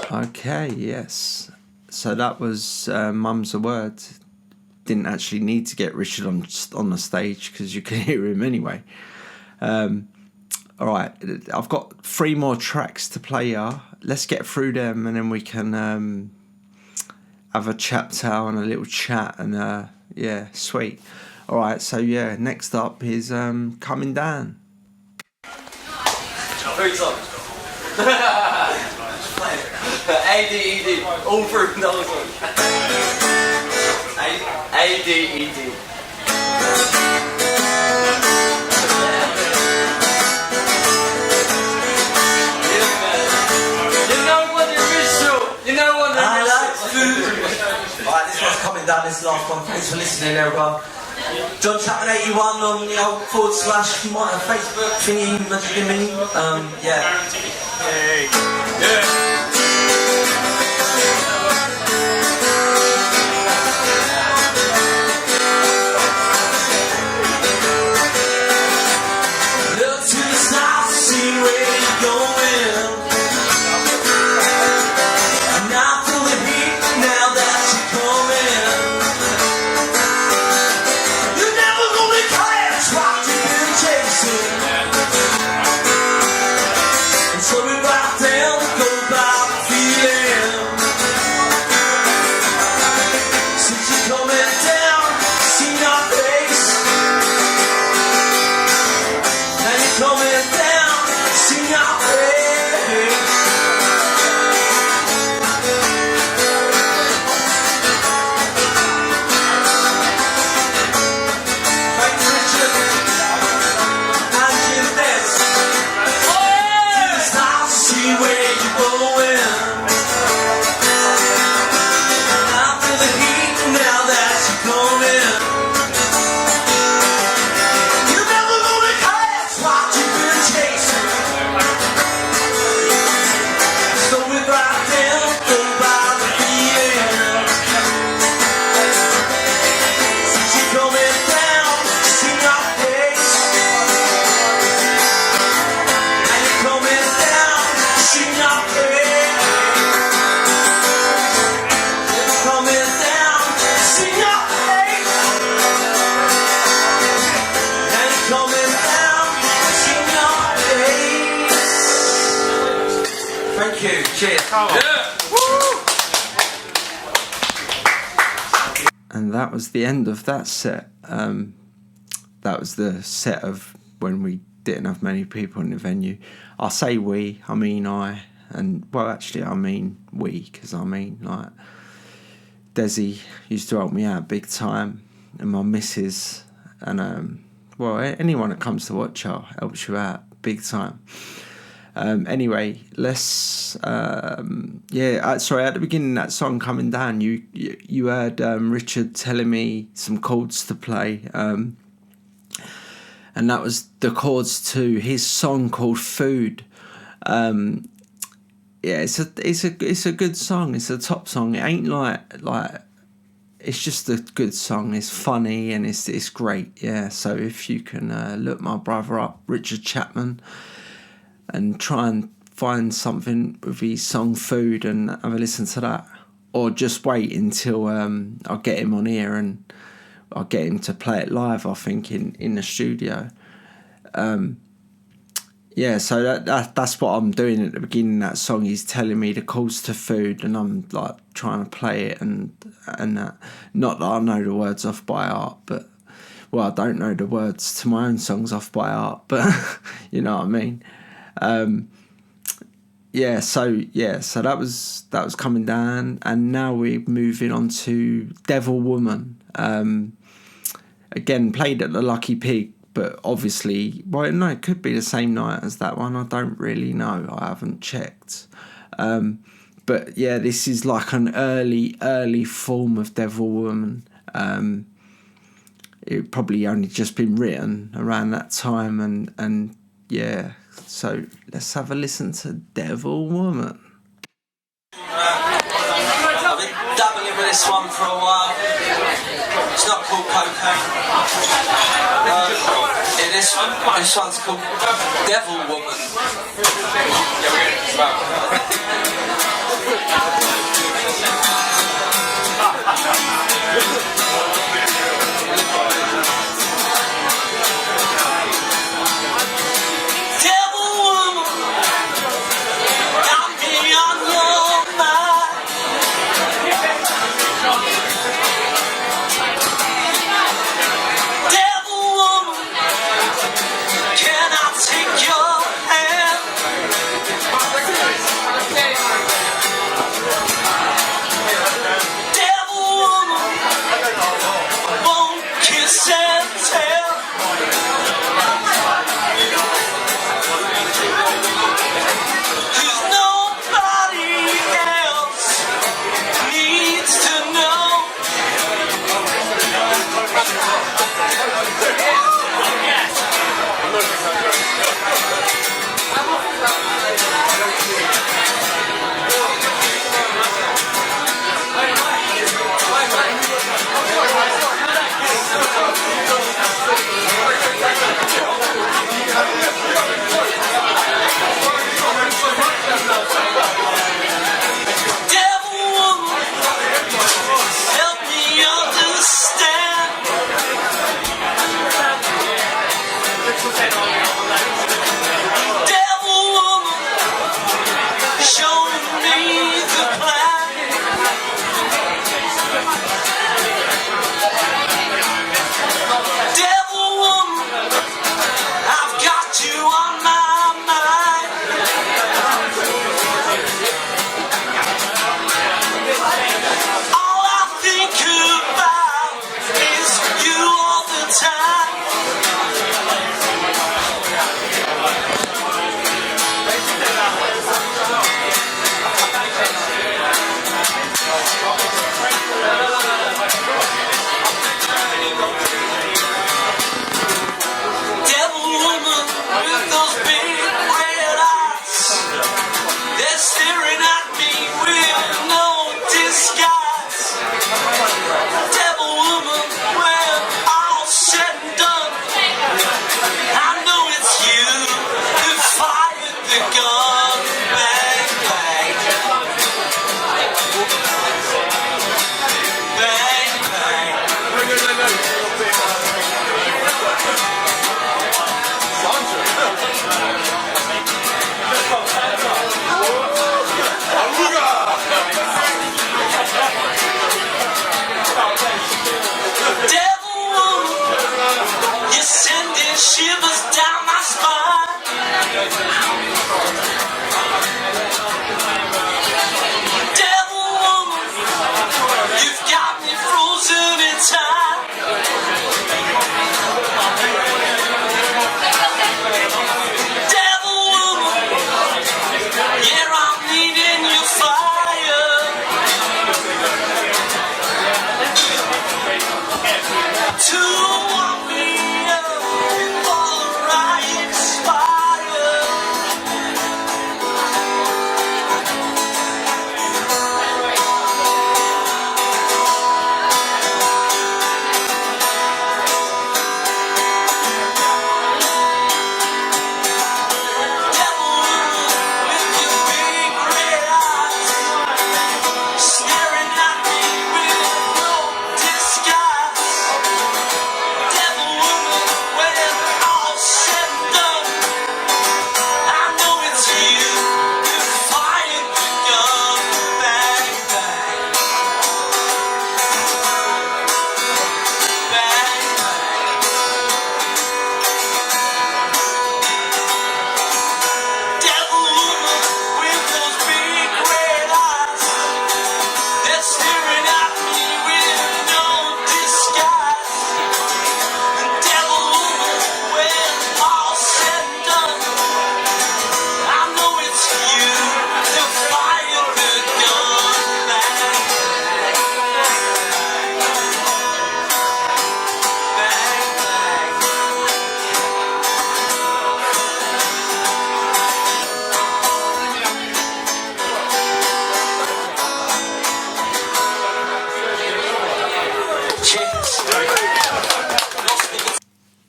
Okay, yes. So that was Mum's a Word. Didn't actually need to get Richard on the stage because you can hear him anyway. All right, I've got 3 more tracks to play here. Let's get through them and then we can have a CHAP TALE and a little chat and yeah, sweet. All right, so yeah, next up is Coming Down. Who's up? A-D-E-D, all through those ones. A-D-E-D. You know what the original, Alright, this one's Coming Down, this last one. Thanks for listening, everyone. John Chapman 81 on the old / Facebook thingy, magic mini. Yeah. Hey. Yeah. Look to the stars to see where you're going. And now feel the heat now that you're coming. You're never gonna catch what you've been chasing. And so we right down, go by. Cheers. And that was the end of that set. That was the set of when we didn't have many people in the venue. I say we, I mean I, and well, actually, I mean we, because I mean, like, Desi used to help me out big time, and my missus, and well, anyone that comes to watch her helps you out big time. Anyway, let's sorry, at the beginning of that song Coming Down, you heard Richard telling me some chords to play, and that was the chords to his song called Food. It's a good song. It's a top song. It ain't like it's just a good song. It's funny and it's great. Yeah. So if you can look my brother up, Richard Chapman, and try and find something with his song Food and have a listen to that, or just wait until I'll get him on here and I'll get him to play it live, I think, in the studio. So that's what I'm doing at the beginning of that song. He's telling me the chords to Food, and I'm like trying to play it, and not that I know the words off by heart, but well, I don't know the words to my own songs off by heart, but you know what I mean. So that was Coming Down, and now we're moving on to Devil Woman. Again, played at the Lucky Pig, but obviously, well, no, it could be the same night as that one. I don't really know. I haven't checked. But yeah, this is like an early form of Devil Woman. It probably only just been written around that time, and yeah. So let's have a listen to Devil Woman. I've been dabbling with this one for a while. It's not called cocaine. This one's called Devil Woman.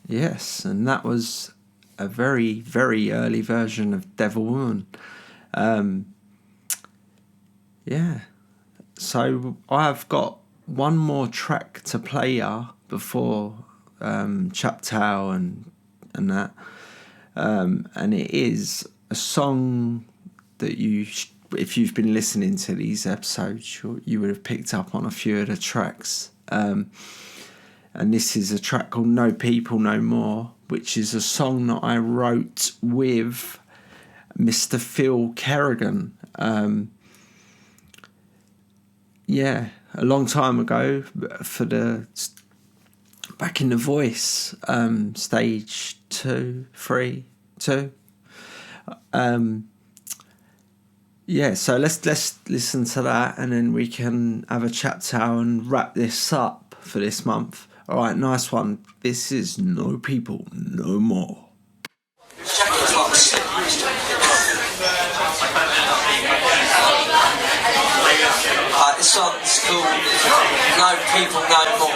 Yes, and that was a very, very early version of Devil Woman. Yeah. So I've got one more track to play ya before CHAP TALE and that. And it is a song that if you've been listening to these episodes, you would have picked up on a few of the tracks. And this is a track called No People No More, which is a song that I wrote with Mr. Phil Kerrigan. Yeah, a long time ago for back in The Voice, stage 2, 3, 2. Yeah, so let's listen to that, and then we can have a chat towel and wrap this up for this month. All right, nice one. This is No People No More. This song's called No People No More.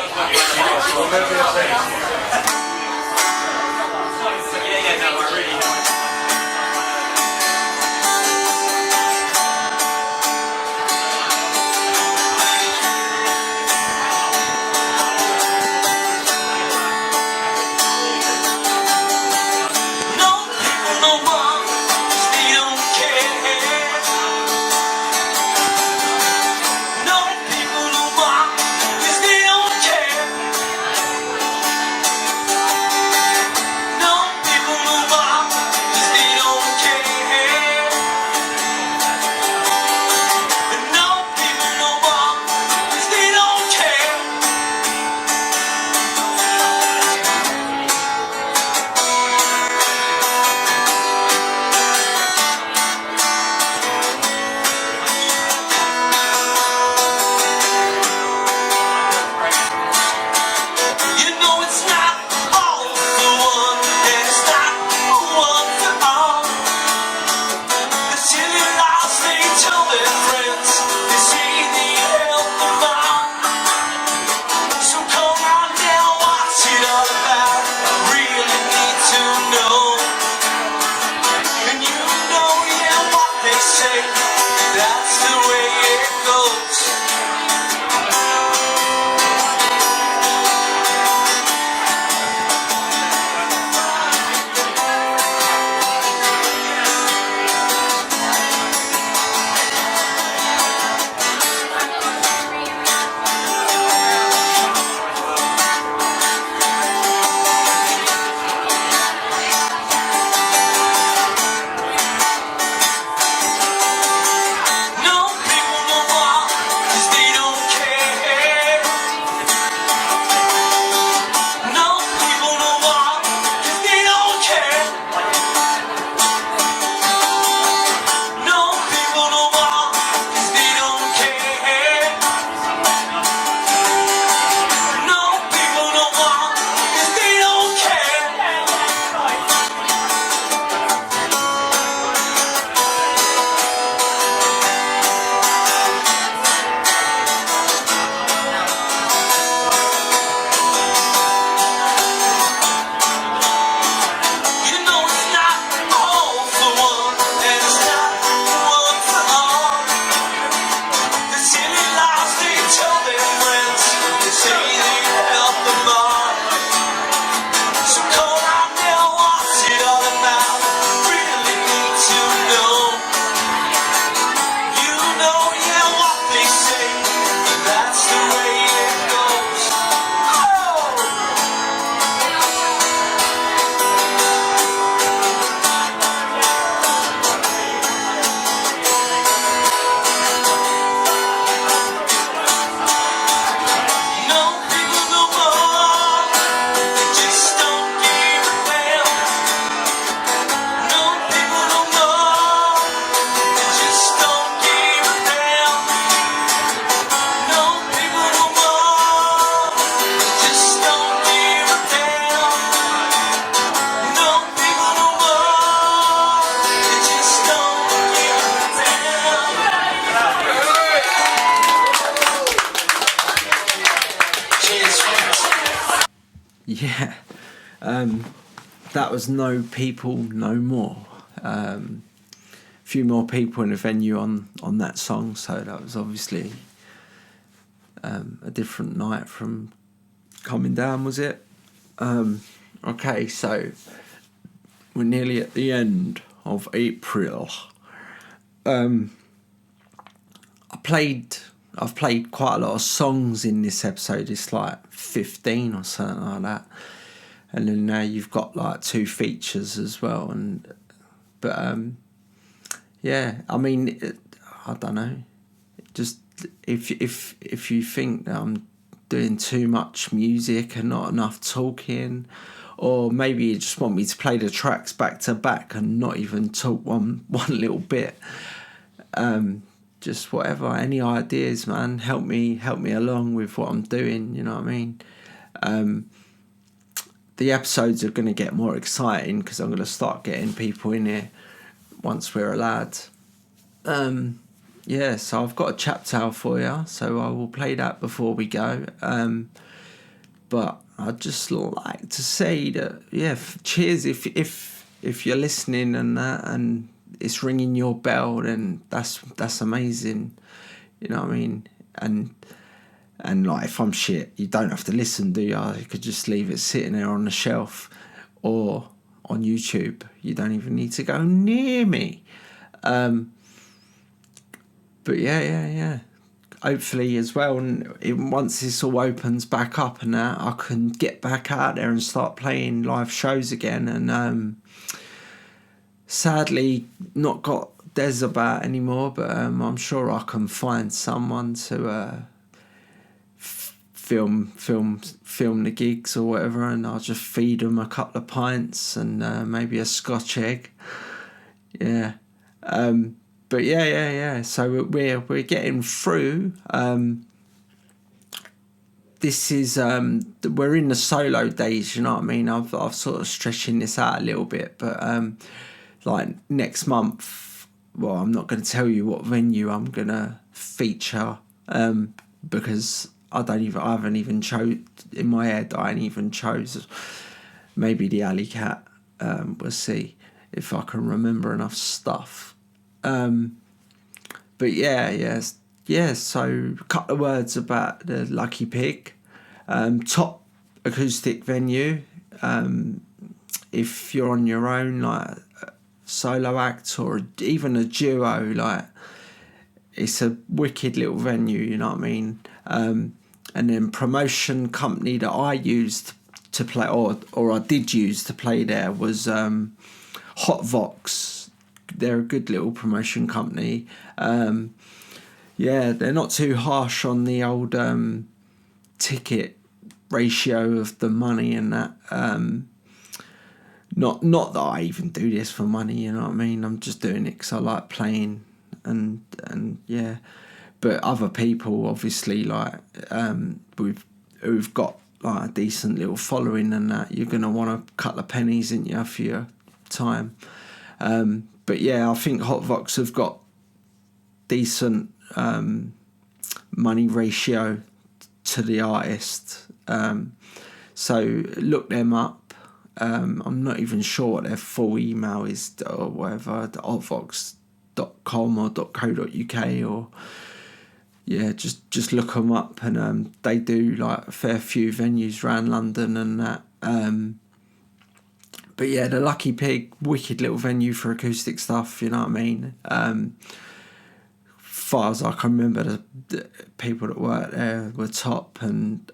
Yeah, that was No People No More. A few more people in the venue on that song, so that was obviously a different night from Coming Down, was it? Okay, so we're nearly at the end of April. I've played quite a lot of songs in this episode. It's like 15 or something like that, and then now you've got like 2 features as well. But yeah, I mean, I don't know. Just if you think that I'm doing too much music and not enough talking, or maybe you just want me to play the tracks back to back and not even talk one little bit. Just whatever, any ideas, man, help me along with what I'm doing, you know what I mean? The episodes are going to get more exciting because I'm going to start getting people in here once we're allowed. Yeah, so I've got a CHAP TALE for you, so I will play that before we go. But I'd just like to say that, yeah, cheers if you're listening and that, and it's ringing your bell, then that's amazing, you know what I mean? And like, if I'm shit, you don't have to listen, do you? You could just leave it sitting there on the shelf or on YouTube. You don't even need to go near me. But yeah. Hopefully as well, and once this all opens back up and that, I can get back out there and start playing live shows again. And sadly, not got Des about anymore, but I'm sure I can find someone to film the gigs or whatever, and I'll just feed them a couple of pints and maybe a Scotch egg. Yeah. But yeah. So we're getting through. This is we're in the solo days. You know what I mean? I've sort of stretching this out a little bit, but like next month, well, I'm not going to tell you what venue I'm going to feature because I haven't even chose in my head. I ain't even chose. Maybe the Alley Cat. We'll see if I can remember enough stuff. But yeah. So a couple of words about the Lucky Pig, top acoustic venue. If you're on your own, like a solo act or even a duo, like it's a wicked little venue. You know what I mean? And then promotion company that I used to play, or I did use to play there, was HOTVOX. They're a good little promotion company. Yeah, they're not too harsh on the old ticket ratio of the money and that. Not that I even do this for money, you know what I mean? I'm just doing it because I like playing and yeah. But other people, obviously, like who've got like a decent little following and that, you're gonna want a couple of pennies in you for your time. But yeah, I think HOTVOX have got decent money ratio to the artist. So look them up. I'm not even sure what their full email is or whatever, hotvox.com or .co.uk, or yeah, just look them up, and they do like a fair few venues around London and that. But yeah, the Lucky Pig, wicked little venue for acoustic stuff, you know what I mean? Far as I can remember, the people that worked there were top, and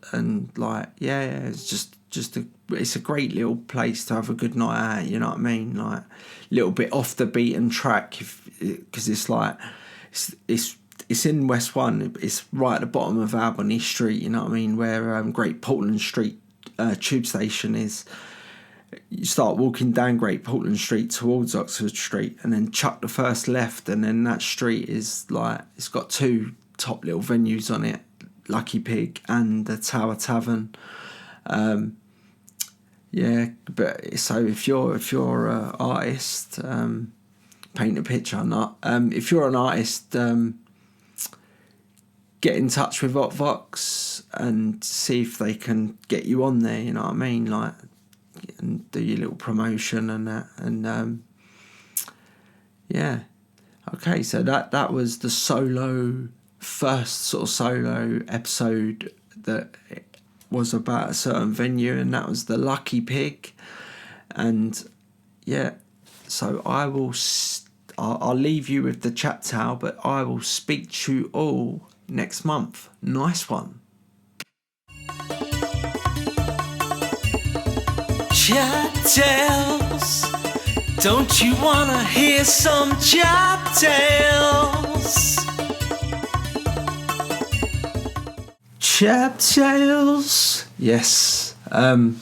like yeah, it's a great little place to have a good night out, you know what I mean? Like a little bit off the beaten track, because it's like it's in West One, it's right at the bottom of Albany Street, you know what I mean, where Great Portland Street tube station is. You start walking down Great Portland Street towards Oxford Street, and then chuck the first left, and then that street is like, it's got 2 top little venues on it, Lucky Pig and the Tower Tavern. Yeah, but so if you're an artist, paint a picture or not. If you're an artist, get in touch with HOTVOX and see if they can get you on there, you know what I mean, like, and do your little promotion and that, and yeah. Okay, so that was the first sort of solo episode that was about a certain venue, and that was the Lucky Pig. And yeah, so I'll leave you with the CHAP Tale, but I will speak to you all next month. Nice one. CHAP Tales. Don't you wanna hear some CHAP Tales? CHAP Tales. Yes. Running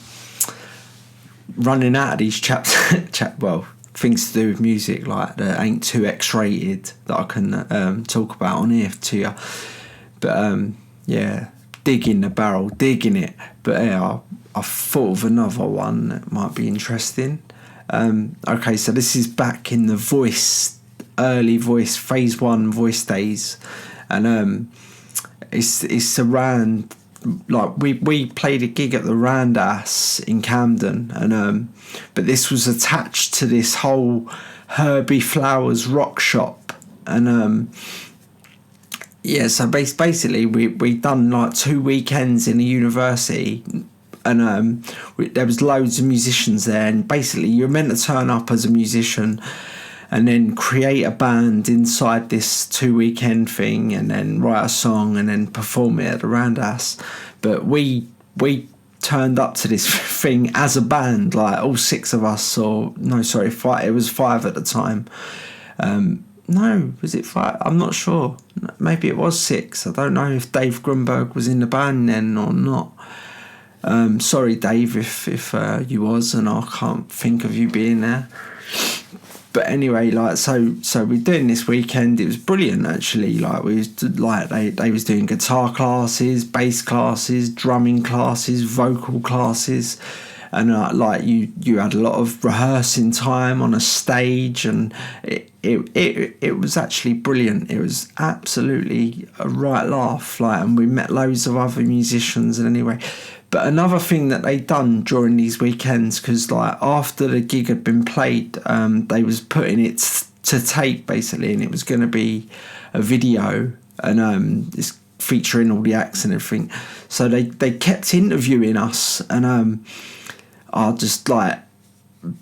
out of these things to do with music, like that ain't too X-rated that I can talk about on here to you. But yeah, digging the barrel, digging it. But yeah, I thought of another one that might be interesting. Okay, so this is back in the early voice, phase 1 voice days, and it's around, like, we played a gig at the Randas in Camden, and but this was attached to this whole Herbie Flowers rock shop, and yeah, so basically we done like 2 weekends in a university. And there was loads of musicians there, and basically you're meant to turn up as a musician and then create a band inside this 2 weekend thing, and then write a song and then perform it at the Randas. But we turned up to this thing as a band, like all 6 of us, or no, sorry, 5. It was 5 at the time. No, was it 5? I'm not sure. Maybe it was 6. I don't know if Dave Grunberg was in the band then or not. Sorry, Dave, if you was, and I can't think of you being there. But anyway, like, so we're doing this weekend. It was brilliant, actually. Like, they was doing guitar classes, bass classes, drumming classes, vocal classes, and like you had a lot of rehearsing time on a stage, and it was actually brilliant. It was absolutely a right laugh. Like, and we met loads of other musicians, and anyway. But another thing that they done during these weekends, because like after the gig had been played, they was putting it to tape basically, and it was going to be a video, and it's featuring all the acts and everything. So they kept interviewing us, and I just like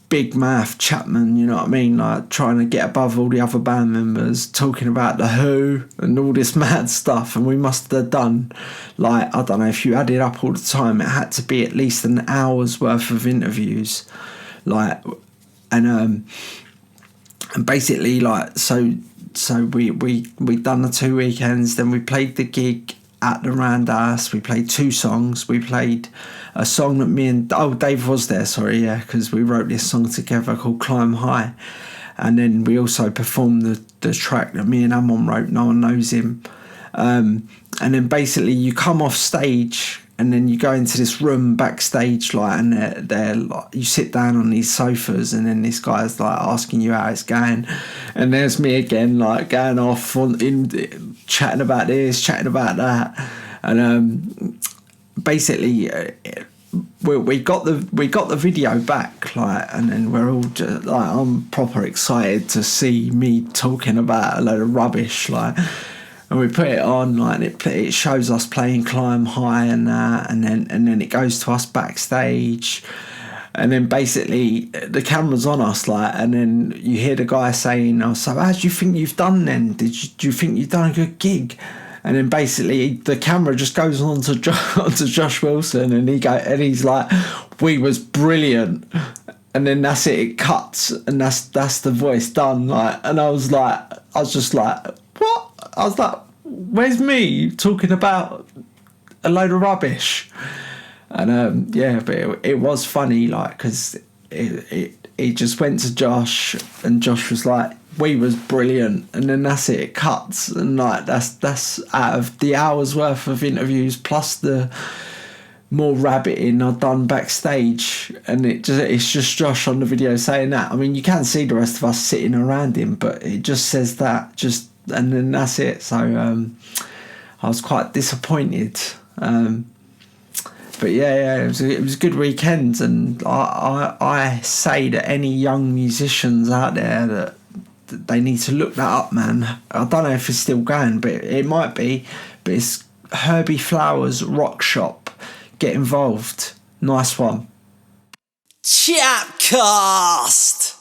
big mouth Chapman, you know what I mean, like trying to get above all the other band members, talking about the Who and all this mad stuff. And we must have done, like, I don't know, if you added up all the time, it had to be at least an hour's worth of interviews, like, and basically, like, so we done the 2 weekends, then we played the gig at the Randas. We played 2 songs. We played a song that Dave was there, sorry, yeah, because we wrote this song together called Climb High, and then we also performed the track that me and Amon wrote, No One Knows Him, and then basically you come off stage and then you go into this room backstage, like, and they're like, you sit down on these sofas, and then this guy's like asking you how it's going, and there's me again, like going off chatting about this, chatting about that, and basically we got the video back, like, and then we're all just like, I'm proper excited to see me talking about a load of rubbish, like. And we put it on, like, and it shows us playing Climb High and that, and then it goes to us backstage, and then basically the camera's on us, like, and then you hear the guy saying, "Oh, so how do you think you've done then? Do you think you've done a good gig?" And then basically the camera just goes on to Josh Wilson, and he's like, "We was brilliant." And then that's it. It cuts, and that's the voice done. Like, and I was just like, what? I was like, where's me talking about a load of rubbish? And yeah, but it was funny, like, because it just went to Josh, and Josh was like, we was brilliant, and then that's it. It cuts, and like that's out of the hour's worth of interviews plus the more rabbiting I'd done backstage, and it's just Josh on the video saying that. I mean, you can see the rest of us sitting around him, but it just says that, and then that's it. So I was quite disappointed. But yeah, it was a good weekend, and I say that any young musicians out there that they need to look that up, man. I don't know if it's still going, but it might be. But it's Herbie Flowers Rock Shop. Get involved. Nice one. CHAP CAST.